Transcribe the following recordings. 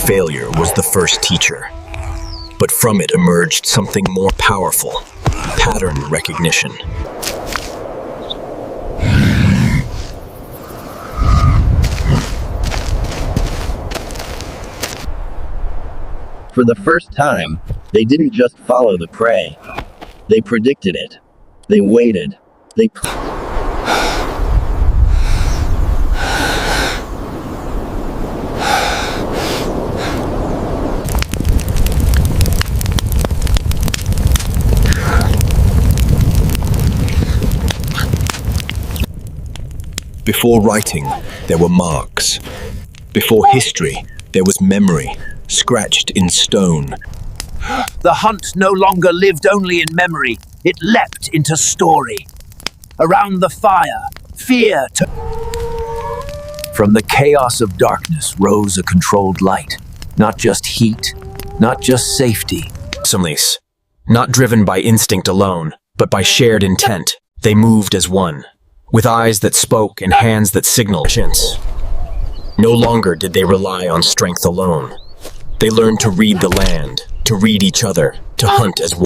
failure was the first teacher, but from it emerged something more powerful: pattern recognition. For the first time, they didn't just follow the prey. They predicted it. They waited. Before writing, there were marks. Before history, there was memory, scratched in stone. The hunt no longer lived only in memory, it leapt into story. Around the fire, fear took. From the chaos of darkness rose a controlled light. Not just heat, not just safety. Not driven by instinct alone, but by shared intent, they moved as one, with eyes that spoke and hands that signaled. No longer did they rely on strength alone. They learned to read the land, to read each other, to hunt as one.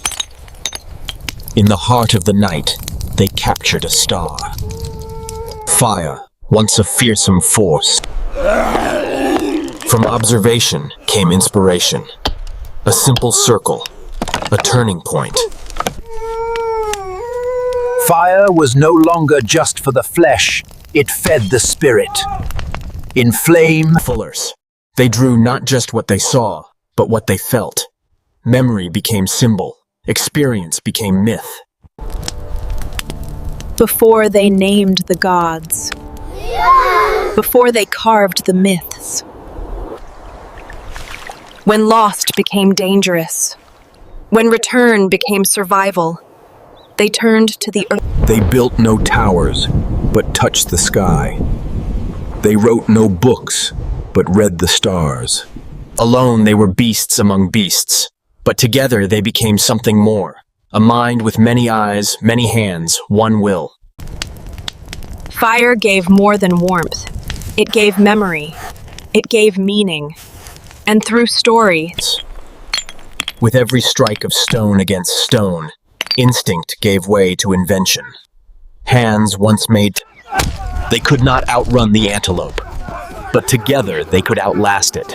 In the heart of the night, they captured a star. Fire, once a fearsome force. From observation came inspiration. A simple circle, a turning point. Fire was no longer just for the flesh, it fed the spirit. In flame, Fullers. They drew not just what they saw, but what they felt. Memory became symbol. Experience became myth. Before they named the gods. Before they carved the myths. When lost became dangerous. When return became survival. They turned to the earth. They built no towers, but touched the sky. They wrote no books, but read the stars. Alone they were beasts among beasts, but together they became something more. A mind with many eyes, many hands, one will. Fire gave more than warmth. It gave memory. It gave meaning. And through story, with every strike of stone against stone, instinct gave way to invention. Hands once made, they could not outrun the antelope, but together they could outlast it.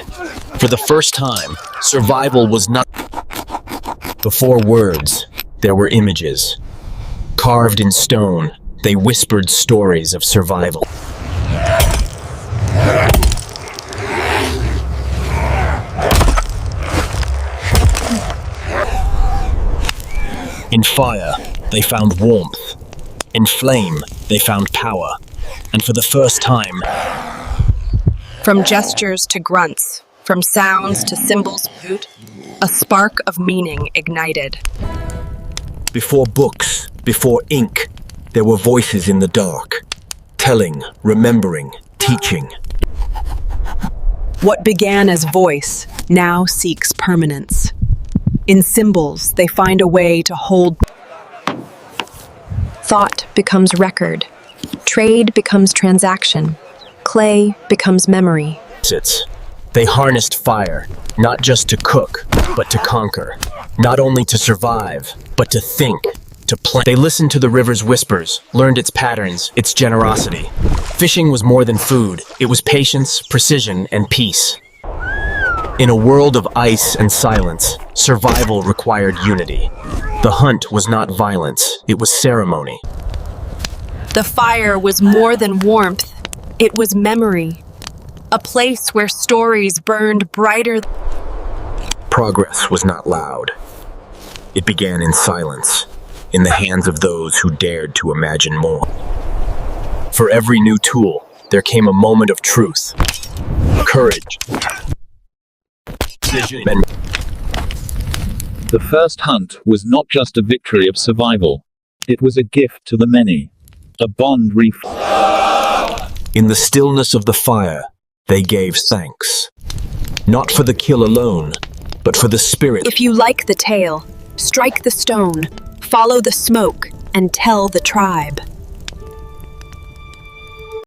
For the first time, survival was not. Before words, there were images. Carved in stone, they whispered stories of survival. In fire, they found warmth. In flame, they found power. And for the first time, from gestures to grunts, from sounds to symbols, a spark of meaning ignited. before books, before ink, there were voices in the dark, telling, remembering, teaching. What began as voice now seeks permanence. In symbols, they find a way to hold. Thought becomes record. Trade becomes transaction. Clay becomes memory. They harnessed fire, not just to cook, but to conquer. Not only to survive, but to think, to plan. They listened to the river's whispers, learned its patterns, its generosity. Fishing was more than food. It was patience, precision, and peace. In a world of ice and silence, survival required unity. The hunt was not violence, it was ceremony. The fire was more than warmth. It was memory. A place where stories burned brighter. Progress was not loud. It began in silence, in the hands of those who dared to imagine more. For every new tool, there came a moment of truth, courage, decision. The first hunt was not just a victory of survival. It was a gift to the many. A bond In the stillness of the fire, they gave thanks. Not for the kill alone, but for the spirit. If you like the tale, strike the stone, follow the smoke, and tell the tribe.